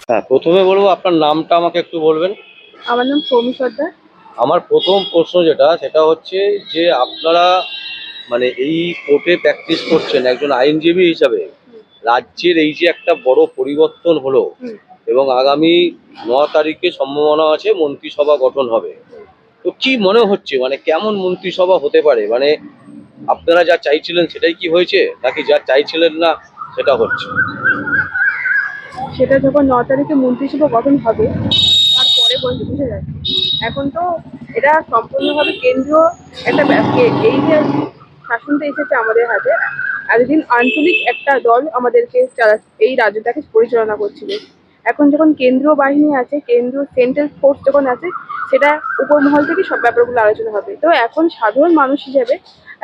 হ্যাঁ, প্রথমে বলবো আপনার নামটা আমাকে একটু বলবেন। আমার নাম সৌমি সর্দার। আমার প্রথম প্রশ্ন সেটা হচ্ছে যে আপনারা মানে এই কোর্টে প্র্যাকটিস করছেন একজন আইনজীবী হিসাবে। রাজ্যের এই যে একটা বড় পরিবর্তন হলো এবং আগামী 9 তারিখে সম্ভাবনা আছে মন্ত্রিসভা গঠন হবে, তো কি মনে হচ্ছে মানে কেমন মন্ত্রিসভা হতে পারে? মানে আপনারা যা চাইছিলেন সেটাই কি হয়েছে, নাকি যা চাইছিলেন না সেটা হচ্ছে? সেটা যখন 9 তারিখে মন্ত্রিসভা গঠন হবে তারপরে বুঝে যাচ্ছে। এখন তো এটা সম্পূর্ণভাবে কেন্দ্রীয় একটা এই যে শাসনটা এসেছে আমাদের হাতে, এতদিন আঞ্চলিক একটা দল আমাদেরকে এই রাজ্যটাকে পরিচালনা করছিল। এখন যখন কেন্দ্রীয় বাহিনী আছে, কেন্দ্রীয় সেন্ট্রাল ফোর্স যখন আছে, সেটা উপর মহল থেকে সব ব্যাপারগুলো আলোচনা হবে। তো এখন সাধারণ মানুষ হিসেবে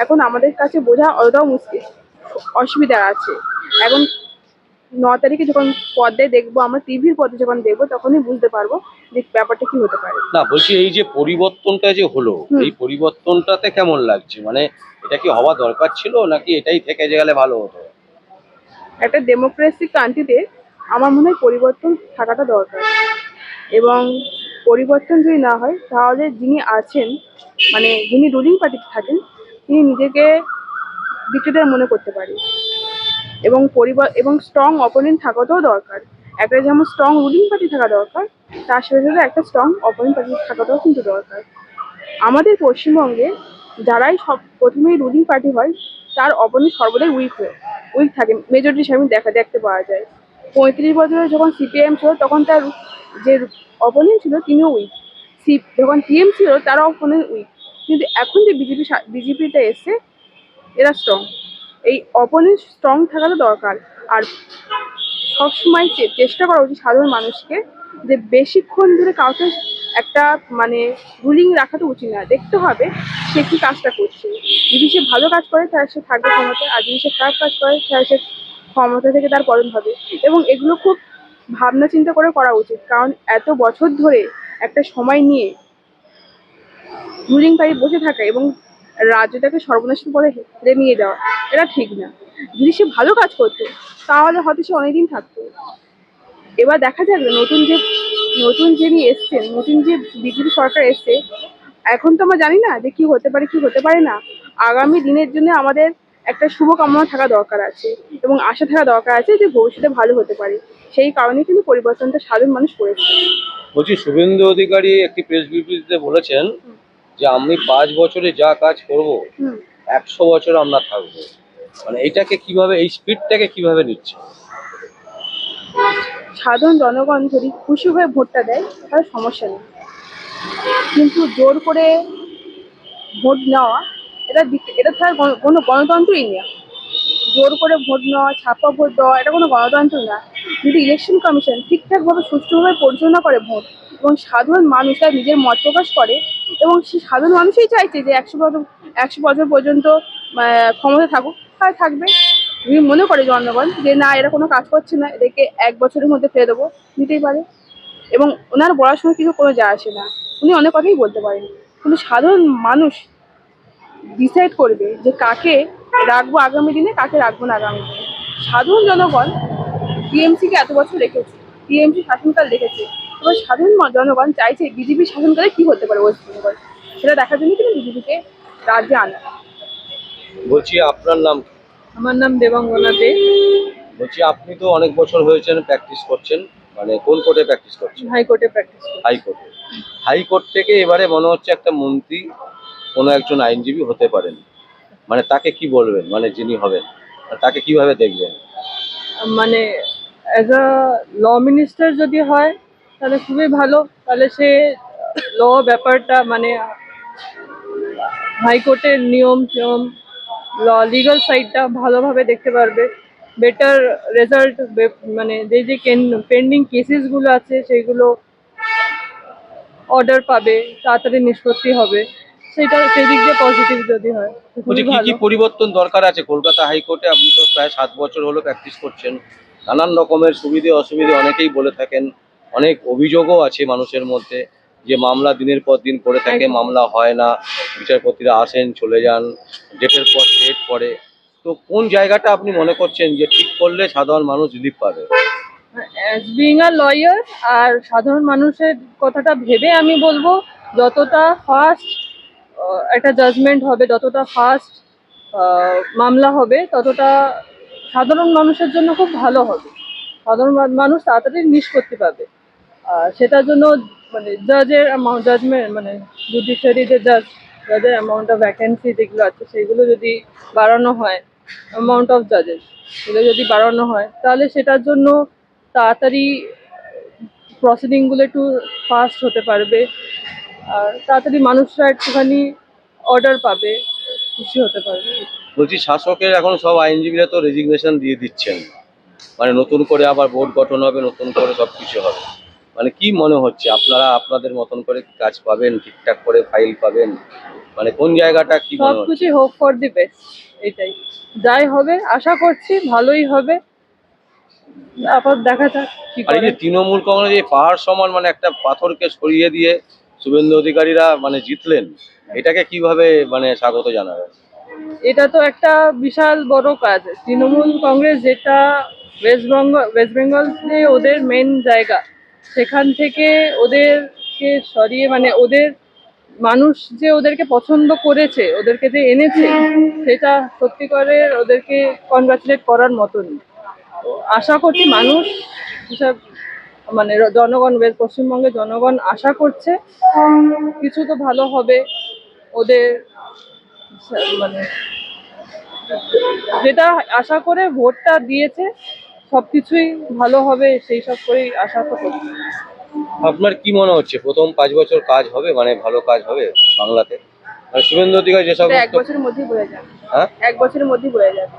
এখন আমাদের কাছে বোঝা অতটাও মুশকিল, অসুবিধা আছে। এখন 9 তারিখে যখন পর্দায় দেখবো, আমরা টিভির পর্দায় যখন দেখবো, তখনই বুঝতে পারবো যে ব্যাপারটা কি হতে পারে। না, বলছি এই যে পরিবর্তনটা যে হলো, এই পরিবর্তনটাতে কেমন লাগছে? মানে এটা কি হওয়া দরকার ছিল, নাকি এটাই থেকে গেলে ভালো হতো? একটা ডেমোক্রেসি কান্ট্রিতে আমার মনে হয় পরিবর্তন থাকাটা দরকার। এবং পরিবর্তন যদি না হয়, তাহলে যিনি আছেন, মানে যিনি রুলিং পার্টিতে থাকেন, তিনি নিজেকে ডিক্টেটর মনে করতে পারে। এবং স্ট্রং অপোনেন্ট থাকাটাও দরকার। একটা যেমন স্ট্রং রুলিং পার্টি থাকা দরকার, তার সাথে সাথে একটা স্ট্রং অপোনেন্ট পার্টি থাকাটাও কিন্তু দরকার। আমাদের পশ্চিমবঙ্গে যারাই সব প্রথমেই রুলিং পার্টি হয়, তার অপোনেন্ট সর্বদাই উইক থাকে, মেজরিটি হিসাবে দেখতে পাওয়া যায়। 35 বছরে যখন সিপিআইএম ছিল, তখন তার যে অপোনেন্ট ছিল তিনিও উইক। যখন টিএম ছিল, তারা অপোনেন্ট উইক। কিন্তু এখন যে বিজেপিটা এসছে, এরা স্ট্রং। এই অপোনেন্ট স্ট্রং থাকাটা দরকার। আর সবসময় চেষ্টা করা উচিত সাধারণ মানুষকে, যে বেশিক্ষণ ধরে কাউকে একটা মানে রুলিং রাখাটা উচিত না। দেখতে হবে সে কি কাজটা করছে। যদি সে ভালো কাজ করে, তাহলে সে থাকবে ক্ষমতায়। আর যদি সে খারাপ কাজ করে, তাহলে সে ক্ষমতা থেকে তার পতন হবে। এবং এগুলো খুব ভাবনা চিন্তা করে করা উচিত, কারণ এত বছর ধরে একটা সময় নিয়ে রুলিং পার্টি বসে থাকা এবং রাজ্যটাকে সর্বনাশের পথে হেঁটে নিয়ে যাওয়া, এটা ঠিক না। যদি সে ভালো কাজ করতো, তাহলে হয়তো সে অনেকদিন থাকতো। এবার দেখা যাবে নতুন যিনি এসছেন, নতুন যে বিজেপি সরকার এসছে, এখন তো আমরা জানি না যে কি হতে পারে কি হতে পারে না। আগামী দিনের জন্য আমাদের একটা শুভকামনা থাকা দরকার আছে এবং আশা থাকা দরকার আছে যে ভবিষ্যতে ভালো হতে পারে। সেই কারণে কিন্তু পরিবর্তনটা সাধারণ মানুষ করেছে। বলছি, শুভেন্দু অধিকারী একটি প্রেস বিবৃতিতে বলেছেন যে আমি 5 বছরে যা কাজ করব, 100 বছর আমরা থাকবো। মানে এটাকে কিভাবে, এই স্পিডটাকে কিভাবে নিচ্ছে? সাধারণ জনগণ যদি খুশি হয়ে ভোটটা দেয়, তাহলে সমস্যা নেই। কিন্তু জোর করে ভোট নেওয়া, এটা তার কোনো গণতন্ত্রই না। জোর করে ভোট নেওয়া, ছাপ্পা ভোট দেওয়া, এটা কোনো গণতন্ত্র না। যদি ইলেকশন কমিশন ঠিকঠাকভাবে সুষ্ঠুভাবে পরিচালনা করে ভোট, এবং সাধারণ মানুষ তার নিজের মত প্রকাশ করে, এবং সে সাধারণ মানুষই চাইছে যে 100 বছর পর্যন্ত ক্ষমতা থাকুক, তাই থাকবে। যদি মনে করে জনগণ যে না, এরা কোনো কাজ করছে না, এদেরকে 1 বছরের মধ্যে ফেলে দেবো, নিতেই পারে। এবং ওনার বলার সময় কিছু কোনো যায় আসে না, উনি অনেক কথাই বলতে পারেন। কিন্তু সাধারণ মানুষ ডিসাইড করবে যে কাকে রাখবো আগামী দিনে, কাকে রাখবো না আগামী দিনে। সাধারণ জনগণ টিএমসিকে এত বছর রেখেছে, টিএমসি শাসনকাল রেখেছে। এবার সাধারণ জনগণ চাইছে বিজেপি শাসনকালে কি হতে পারে ওয়েস্ট বেঙ্গল, সেটা দেখার জন্য কিন্তু বিজেপিকে রাজ্যে আনা। বলছি আপনার নাম কি? আমার নাম দেবাঙ্গনা দে। বলছি আপনি তো অনেক বছর হয়েছেন প্র্যাকটিস করছেন, মানে কোন কোর্টে প্র্যাকটিস করছেন? হাইকোর্টে প্র্যাকটিস করি। হাইকোর্টে। হাইকোর্ট থেকে এবারে মনে হচ্ছে একটা মন্ত্রী কোনো একজন আইনজীবী হতে পারেন, মানে তাকে কি বলবেন, মানে যিনি হবেন তাকে কিভাবে দেখবেন? মানে অ্যাজ আ ল মিনিস্টার যদি হয়, তাহলে খুবই ভালো। তাহলে সে ল ব্যাপারটা মানে হাইকোর্টের নিয়ম টিয়ম, লিগাল সাইডটা ভালোভাবে দেখতে পারবে। বেটার রেজাল্ট, মানে যে পেন্ডিং কেসেসগুলো আছে সেগুলো অর্ডার পাবে, তাড়াতাড়ি নিষ্পত্তি হবে। সেদিক দিয়ে পজিটিভ যদি হয় তো বলছি খুবই কি কি ভালো। পরিবর্তন দরকার আছে কলকাতা হাইকোর্টে? আপনি তো প্রায় 7 বছর হলো প্র্যাকটিস করছেন, নানান রকমের সুবিধে অসুবিধে অনেকেই বলে থাকেন, অনেক অভিযোগও আছে মানুষের মধ্যে যে মামলা দিনের পর দিন পড়ে থাকে, মামলা হয় না, বিচারপতিরা আসেন চলে যান, ডেটের পর ডেট পড়ে। তো কোন জায়গাটা আপনি মনে করছেন যে ঠিক করলে সাধারণ মানুষ রিলিফ পাবে? অ্যাজ বিইং আ লয়ার আর সাধারণ মানুষের কথাটা ভেবে আমি বলবো যতটা ফাস্ট একটা জাজমেন্ট হবে, যতটা ফাস্ট মামলা হবে, ততটা সাধারণ মানুষের জন্য খুব ভালো হবে। সাধারণ মানুষ তাড়াতাড়ি নিষ্পত্তি পাবে। আর সেটার জন্য মানে জাজের অ্যামাউন্ট, জাজমেন্ট মানে জুডিশিয়ারি যে জাজের অ্যামাউন্ট অফ ভ্যাকেন্সি যেগুলো আছে সেগুলো যদি বাড়ানো হয়, অ্যামাউন্ট অফ জাজেস এগুলো যদি বাড়ানো হয়, তাহলে সেটার জন্য তাড়াতাড়ি প্রসিডিংগুলো একটু ফাস্ট হতে পারবে। আর তাড়াতাড়ি মানুষরা একটুখানি অর্ডার পাবে, খুশি হতে পারবে। বলছি শাসকের এখন সব আইনজীবীরা তো রেজিগনেশন দিয়ে দিচ্ছেন, মানে নতুন করে আবার বোর্ড গঠন হবে, নতুন করে সবকিছু হবে। মানে কি মনে হচ্ছে আপনারা আপনাদের মতন করে কি কাজ পাবেন, ঠিকঠাক করে ফাইল পাবেন, মানে কোন জায়গাটা কি মনে হচ্ছে? সবকিছু হোপ ফর দি বেস্ট, এটাই যাই হবে আশা করছি ভালোই হবে। আপাতত দেখা যাক কি আর এই করে। যে তৃণমূল কংগ্রেস এই পাহাড় সমান মানে একটা পাথরকে সরিয়ে দিয়ে শুভেন্দু অধিকারীরা মানে জিতলেন, এটাকে কিভাবে মানে স্বাগত জানাবেন? এটা তো একটা বিশাল বড় কাজ। তৃণমূল কংগ্রেস যেটা ওয়েস্ট বেঙ্গল যে ওদের মেন জায়গা, সেখান থেকে ওদেরকে সরিয়ে মানে ওদের মানুষ যে ওদেরকে পছন্দ করেছে, ওদেরকে যে এনেছে, সেটা সত্যি করে ওদেরকে কনগ্রাচুলেট করার মতনই। তো আশা করছি মানুষ হিসাব মানে জনগণ, পশ্চিমবঙ্গের জনগণ আশা করছে কিছু তো ভালো হবে ওদের, মানে যেটা আশা করে ভোটটা দিয়েছে সবকিছুই ভালো হবে, সেই সব করেই আশা তো করছি। আপনার কি মনে হচ্ছে প্রথম 5 বছর কাজ হবে, মানে ভালো কাজ হবে বাংলাতে? মানে শুভেন্দু অধিকারী যে এটা এক সমস্ত বছরের মধ্যেই বোঝা যাবে। হ্যাঁ, 1 বছরের মধ্যেই বোঝা যাবে।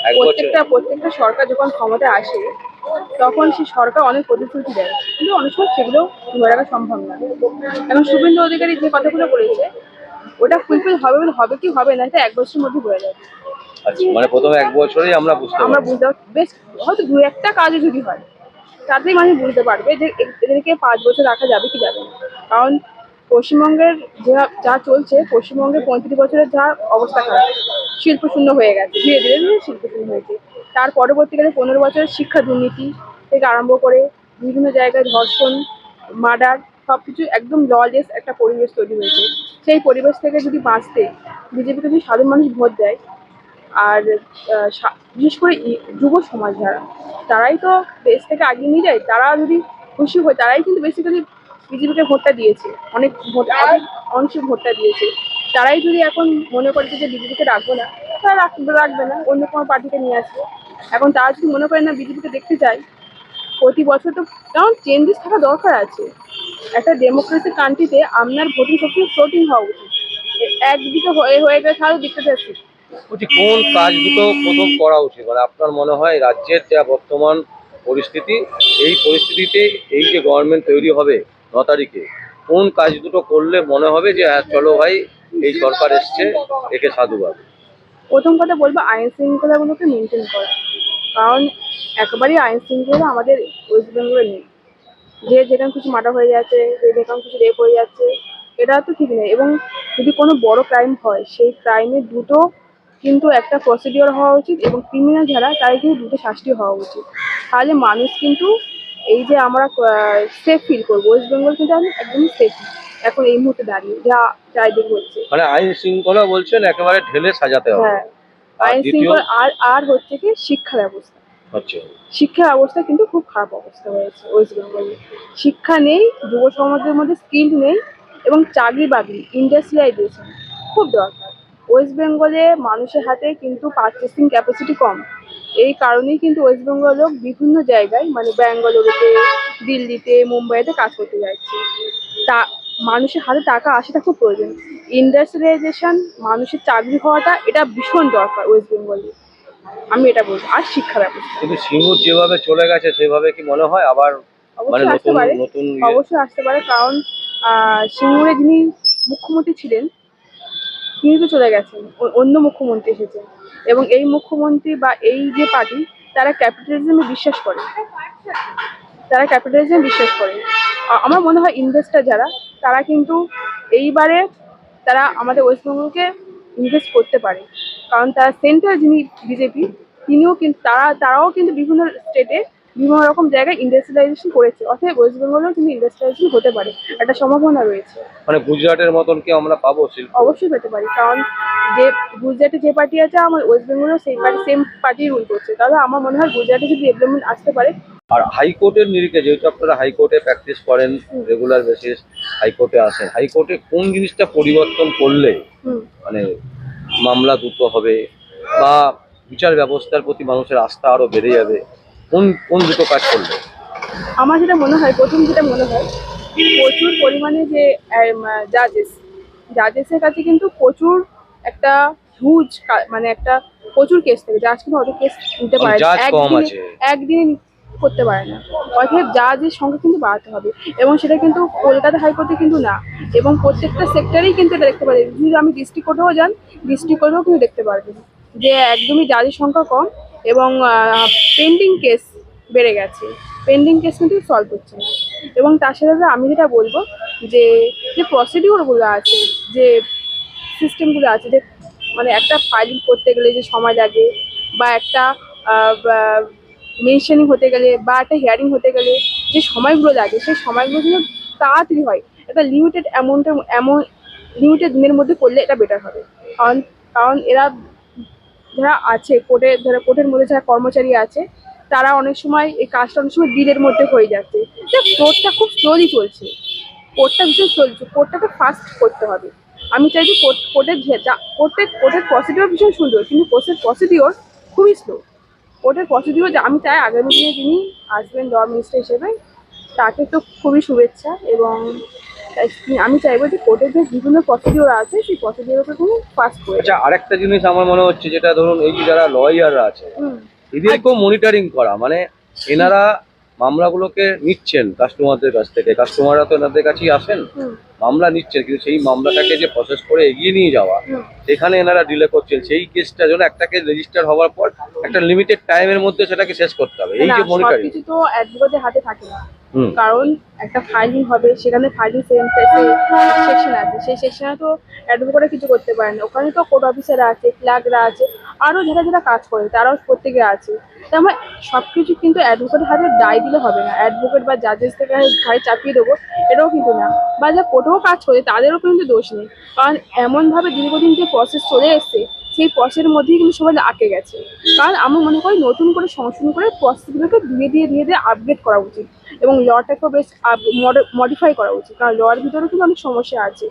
1 বছর প্রত্যেকটা সরকার যখন ক্ষমতায় আসে তখন সেই সরকার অনেক প্রতিশ্রুতি দেয়, কিন্তু অনেক সময় সেগুলো ধরে রাখা সম্ভব না। এখন শুভেন্দু অধিকারী যে কথাগুলো বলেছে ওটা ফুলফিল হবে বলে, হবে কি হবে না এটা 1 বছরের মধ্যে বোঝা যাবে। আচ্ছা, মানে প্রথম 1 বছরেই আমরা বুঝতে আমরা পারবো। বুঝতে পারবো, বেশ হয়তো 2-1টা কাজে যদি হয় তাতেই মানুষ বুঝতে পারবে যে এদেরকে 5 বছর রাখা যাবে কি যাবে না। কারণ পশ্চিমবঙ্গের যা চলছে, পশ্চিমবঙ্গের 35 বছরের যা অবস্থা খারাপ, শিল্প শূন্য হয়ে গেছে, ধীরে ধীরে ধীরে শিল্প শূন্য হয়েছে। তার পরবর্তীকালে 15 বছরের শিক্ষা দুর্নীতি থেকে আরম্ভ করে বিভিন্ন জায়গায় ধর্ষণ, মার্ডার, সবকিছু একদম ললেস একটা পরিবেশ তৈরি হয়েছে। সেই পরিবেশ থেকে যদি বাঁচতে বিজেপিকে যদি সাধারণ মানুষ ভোট দেয়, আর বিশেষ করে যুব সমাজ যারা, তারাই তো দেশ থেকে আগিয়ে নিয়ে যায়, তারা যদি খুশি হয়, তারাই কিন্তু বেসিক্যালি বিজেপিকে ভোটটা দিয়েছে, অনেক ভোট অংশে ভোটটা দিয়েছে। তারাই যদি এখন মনে করছে যে বিজেপিকে রাখবো না, তারা রাখবে না, অন্য কোনো পার্টিকে নিয়ে আসবে। এখন তারা যদি মনে করে না বিজেপিকে দেখতে চাই, প্রতি বছর তো কারণ চেঞ্জেস থাকা দরকার আছে। একটা ডেমোক্রেসি কান্ট্রিতে আপনার ভোটিং সবসময় ফ্লোটিং হওয়া উচিত। একদিকে হয়ে গেলে তাহলে ডিক্টেটরশিপ। বলছি কোন কাজ দুটো প্রথম করা উচিত, মানে আপনার মনে হয় রাজ্যের যা বর্তমান পরিস্থিতি, এই পরিস্থিতিতে এই যে গভর্নমেন্ট তৈরি হবে 9 তারিখে, কোন কাজ দুটো করলে মনে হবে যে হ্যাঁ চলো ভাই এই সরকার এসছে, একে সাধুবাদ? প্রথম কথা বলবো আইন শৃঙ্খলাগুলোকে মেনটেন করা। কারণ একেবারেই আইন শৃঙ্খলা আমাদের ওয়েস্ট বেঙ্গলে নেই। যে যেখানে কিছু মার্ডার হয়ে যাচ্ছে, যে যেখানে কিছু রেপ হয়ে যাচ্ছে, এটা তো ঠিক নেই। এবং যদি কোনো বড় ক্রাইম হয়, সেই ক্রাইমে দ্রুত কিন্তু একটা প্রসিডিওর হওয়া উচিত, এবং ক্রিমিনাল যারা তাদের কিন্তু দ্রুত শাস্তি হওয়া উচিত। তাহলে মানুষ কিন্তু এই যে আমরা সেফ ফিল করবো, ওয়েস্ট বেঙ্গল কিন্তু আমি একদমই সেফ এখন এই মুহূর্তে দাঁড়িয়ে যা চারিদিকে হচ্ছে। মানে আইন শৃঙ্খলা বলছেন একেবারে ঢেলে সাজাতে হবে। হ্যাঁ, আর আইন দ্বিতীয় শৃঙ্খলা আর হচ্ছে কি শিক্ষা ব্যবস্থা। হচ্ছে শিক্ষা ব্যবস্থা কিন্তু খুব খারাপ অবস্থা হয়েছে ওয়েস্ট বেঙ্গলে। শিক্ষা নেই, যুব সমাজের মধ্যে স্কিল নেই, এবং চাকরি বাকরি, ইন্ডাস্ট্রিয়ালাইজেশন খুব দরকার। ওয়েস্ট বেঙ্গলে মানুষের হাতে কিন্তু পারচেসিং ক্যাপাসিটি কম। এই কারণেই কিন্তু ওয়েস্ট বেঙ্গল লোক বিভিন্ন জায়গায় মানে ব্যাঙ্গালোরেতে, দিল্লিতে, মুম্বাইতে কাজ করতে যাচ্ছে। তা মানুষের হাতে টাকা আসাটা খুব প্রয়োজন। ইন্ডাস্ট্রিয়ালাইজেশন, মানুষের চাকরি হওয়াটা এটা ভীষণ দরকার ওয়েস্ট বেঙ্গলে, আমি এটা বলবো। আর শিক্ষা ব্যবস্থা কিন্তু সিঙ্গুর যেভাবে চলে গেছে সেভাবে কি মনে হয় আবার মানে অবশ্যই আসতে নতুন পারে, নতুন অবশ্যই আসতে পারে। কারণ সিঙ্গুরে যিনি মুখ্যমন্ত্রী ছিলেন তিনি তো চলে গেছেন, অন্য মুখ্যমন্ত্রী এসেছেন। এবং এই মুখ্যমন্ত্রী বা এই যে পার্টি, তারা ক্যাপিটালিজমে বিশ্বাস করে, আমার মনে হয় ইনভেস্টার যারা, তারা কিন্তু এইবারে তারা আমাদের ওয়েস্টবেঙ্গলকে ইনভেস্ট করতে পারে। কারণ তারা সেন্ট্রাল যিনি বিজেপি, তিনিও কিন্তু তারাও কিন্তু বিভিন্ন স্টেটে বিভিন্ন রকম জায়গায় ইন্ডাস্ট্রিয়ালাইজেশন করেছে, অতএব ওয়েস্ট বেঙ্গলেও কিন্তু ইন্ডাস্ট্রিয়ালাইজেশন হতে পারে, একটা সম্ভাবনা রয়েছে। মানে গুজরাটের মতন কি আমরা পাবো শিল্প? অবশ্যই পেতে পারি, কারণ যে গুজরাটে যে পার্টি আছে আমার ওয়েস্ট বেঙ্গলেও সেই পার্টি সেম পার্টি রুল করছে, তাহলে আমার মনে হয় গুজরাটে যদি ডেভেলপমেন্ট আসতে পারে। আর হাইকোর্টের নিরিখে যেহেতু আপনারা হাইকোর্টে প্র্যাকটিস করেন, রেগুলার বেসিস হাইকোর্টে আসেন, হাইকোর্টে কোন জিনিসটা পরিবর্তন করলে হুম। মানে মামলা দ্রুত হবে বা বিচার ব্যবস্থার প্রতি মানুষের আস্থা আরো বেড়ে যাবে, কোন কোন দুটো কাজ করলে? আমার যেটা মনে হয়, প্রথম যেটা মনে হয়, প্রচুর পরিমাণে যে জাজেসের কাছে কিন্তু প্রচুর একটা হিউজ মানে একটা প্রচুর কেস থাকে, জাজ কিন্তু অত কেস নিতে পারে না, জাজ কম একদিনে আছে। একদিনে করতে পারে না। অতএব জাজের সংখ্যা কিন্তু বাড়াতে হবে, এবং সেটা কিন্তু কলকাতা হাইকোর্টে কিন্তু না, এবং প্রত্যেকটা সেক্টরেই কিন্তু এটা দেখতে পারে। যদি আমি ডিস্ট্রিক্ট কোর্টেও যান, ডিস্ট্রিক্ট কোর্টেও কিন্তু দেখতে পারবেন যে একদমই জাজের সংখ্যা কম, এবং পেন্ডিং কেস বেড়ে গেছে, পেন্ডিং কেস কিন্তু সলভ হচ্ছে না। এবং তার সাথে সাথে আমি যেটা বলবো যে যে প্রসিডিওরগুলো আছে, যে সিস্টেমগুলো আছে, যে মানে একটা ফাইলিং করতে গেলে যে সময় লাগে, বা একটা মেনশনিং হতে গেলে, বা একটা হিয়ারিং হতে গেলে যে সময়গুলো লাগে, সেই সময়গুলো যেন তাড়াতাড়ি হয়, একটা লিমিটেড দিনের মধ্যে করলে এটা বেটার হবে। কারণ কারণ এরা যারা আছে কোর্টের মধ্যে যারা কর্মচারী আছে, তারা অনেক সময় এই কাজটা অনেক সময় দিনের মধ্যে হয়ে যাচ্ছে। কোর্টটা খুব স্লোলি চলছে, কোর্টটা ভীষণ চলছে, কোর্টটাকে ফাস্ট করতে হবে। আমি চাই যে কোর্টের প্রসিডিওর ভীষণ সুন্দর, কিন্তু কোর্টের প্রসিডিওর খুবই স্লো। কোর্টের প্রসিডিওর আমি চাই আগামী দিনে যিনি আসবেন ল মিনিস্টার হিসেবে, তাকে তো খুবই শুভেচ্ছা, এবং আমি চাইবো যে কোর্টের যে বিভিন্ন প্রসিডিওর আছে সেই প্রসিডিওরকে খুব ফাস্ট করে। আচ্ছা, আরেকটা জিনিস আমার মনে হচ্ছে, যেটা ধরুন এই যে যারা লয়াররা আছে হুম। এদেরকেও মনিটরিং করা, মানে এনারা মামলাগুলোকে নিচ্ছেন কাস্টমারদের কাছ থেকে, কাস্টমাররা তো এনাদের কাছেই আসেন, হুম। মামলা নিচ্ছেন, কিন্তু সেই মামলাটাকে যে প্রসেস করে এগিয়ে নিয়ে যাওয়া, হুম। সেখানে এনারা ডিলে করছেন। সেই কেসটা যেন একটা কেস রেজিস্টার হওয়ার পর একটা লিমিটেড টাইমের মধ্যে সেটাকে শেষ করতে হবে, এই না, যে মনিটরিং। সবকিছু তো অ্যাডভোকেটের হাতে থাকে না। হুম। কারণ একটা ফাইলিং হবে, সেখানে ফাইলিং সেকশন আছে, সেই সেকশনে তো অ্যাডভোকেটরা কিছু করতে পারে না, ওখানে তো কোর্ট অফিসাররা আছে, ক্লার্করা আছে, আরও যারা যারা কাজ করে তারাও প্রত্যেকে আছে। তার মানে সব কিছু কিন্তু অ্যাডভোকেটের হাতে দায় দিলে হবে না, অ্যাডভোকেট বা জাজেস থেকে ঘাড়ে চাপিয়ে দেবো, এটাও কিন্তু না। বা যা কোর্টেও কাজ করে তাদেরও কিন্তু দোষ নেই, কারণ এমনভাবে দীর্ঘদিন যে প্রসেস চলে এসছে, সেই প্রসেসের মধ্যেই কিন্তু সবাই আটকে গেছে। কারণ আমি মনে করি নতুন করে সংশোধন করে প্রসেসগুলোকে ধীরে ধীরে আপগ্রেড করা উচিত, এবং লটাকেও বেশ মডিফাই করা উচিত, কারণ লর ভিতরে কিন্তু অনেক সমস্যা আছে।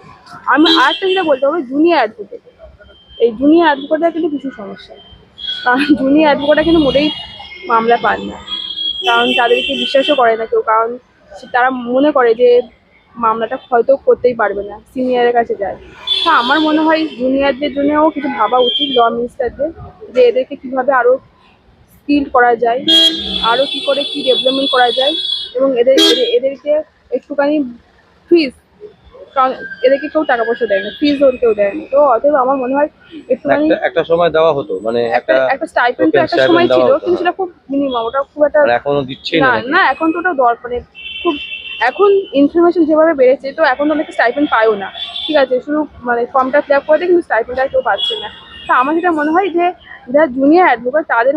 আমি আরেকটা যেটা বলতে হবে, জুনিয়র অ্যাডভোকেট, এই জুনিয়র অ্যাডভোকেটরা কিন্তু কিছু সমস্যা, কারণ জুনিয়র অ্যাডভোকেটরা কিন্তু মোটেই মামলা পান না, কারণ তাদেরকে বিশ্বাসও করে না কেউ, কারণ তারা মনে করে যে মামলাটা হয়তো করতেই পারবে না, সিনিয়রের কাছে যায়। হ্যাঁ, আমার মনে হয় জুনিয়রদের জন্যও কিছু ভাবা উচিত ল মিনিস্টারদের, যে এদেরকে কীভাবে আরও স্কিল করা যায়, আরও কী করে কী ডেভেলপমেন্ট করা যায়, এবং এদেরকে একটুখানি ফিজ, কারণ এদেরকে কেউ টাকা পয়সা দেয় না, ফিজ ওর কেউ দেয় না, তো অতএব আমার মনে হয় একটুখানি একটা সময় দেওয়া হতো, মানে একটা একটা স্টাইপেন্ড তো একটা সময় ছিল, কিন্তু সেটা খুব মিনিমাম, ওটা খুব একটা এখনো দিচ্ছেই না না। না, এখন তো ওটা দরকার মানে খুব, এখন ইনফরমেশন যেভাবে বেড়েছে, তো এখন তো অনেকে স্টাইপেন্ড পায়ও না, ঠিক আছে, শুধু মানে ফর্মটা ফিল আপ করে দেয়, কিন্তু স্টাইপেন্ড আর কেউ পাচ্ছে না। তা আমার যেটা মনে হয় যে যারা জুনিয়র অ্যাডভোকেট তাদের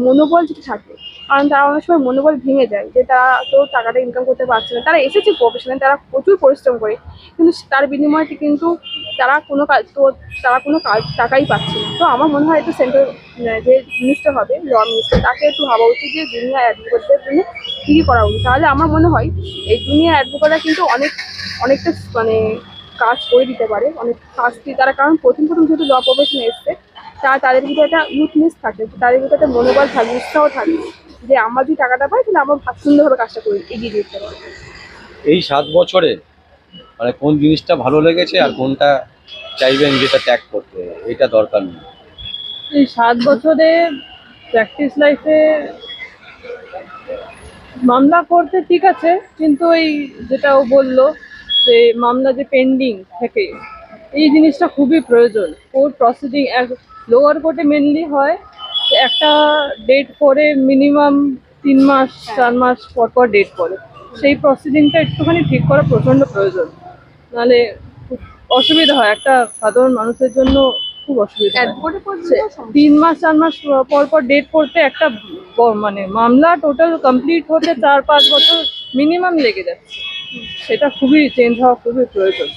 মনোবল যেটা থাকে, কারণ তারা অনেক সময় মনোবল ভেঙে যায় যে তারা তো টাকাটা ইনকাম করতে পারছে না, তারা এসেছে প্রফেশনে, তারা প্রচুর পরিশ্রম করে, কিন্তু তার বিনিময়তে কিন্তু তারা কোনো কাজ টাকাই পাচ্ছে না। তো আমার মনে হয় একটু সেন্ট্রাল যে মিনিস্টার হবে, ল মিনিস্টার, তাকে একটু ভাবা উচিত যে জুনিয়র অ্যাডভোকেটদের জন্য কী কী করা উচিত। তাহলে আমার মনে হয় এই জুনিয়র অ্যাডভোকেটরা কিন্তু অনেকটা মানে কাজ করে দিতে পারে, অনেক শাস্তি তারা, কারণ প্রথম যেহেতু ল প্রফেশনে এসছে, তাদের ভিতরে একটা ইউথনেস থাকে, তাদের ভিতরে একটা মনোবল থাকে, উৎসাহ থাকে, যে আমরা যদি টাকাটা পাই তাহলে আমরা সুন্দরভাবে কাজটা করে এগিয়ে দিতে পারি। এই 7 বছরে মানে কোন জিনিসটা ভালো লেগেছে আর কোনটা চাইবেন যেটা ত্যাগ করতে, এটা দরকার নেই? এই 7 বছরে প্র্যাকটিস লাইফে মামলা করতে ঠিক আছে, কিন্তু এই যেটা ও বললো যে মামলা যে পেন্ডিং থাকে, এই জিনিসটা খুবই প্রয়োজন। কোর্ট প্রসিডিং লোয়ার কোর্টে মেনলি হয় যে একটা ডেট পরে মিনিমাম 3 মাস 4 মাস পর পর ডেট পড়ে, সেই প্রসিডিংটা একটুখানি ঠিক করা প্রচণ্ড প্রয়োজন, নাহলে খুব অসুবিধা হয়, একটা সাধারণ মানুষের জন্য খুব অসুবিধা হয়। অ্যাডভোকেটের পর্যন্ত সমস্যা। 3 মাস 4 মাস পর পর ডেট করতে একটা মানে মামলা টোটাল কমপ্লিট হতে 4-5 বছর মিনিমাম লেগে যাচ্ছে। সেটা খুবই চেঞ্জ হওয়া খুবই প্রয়োজন।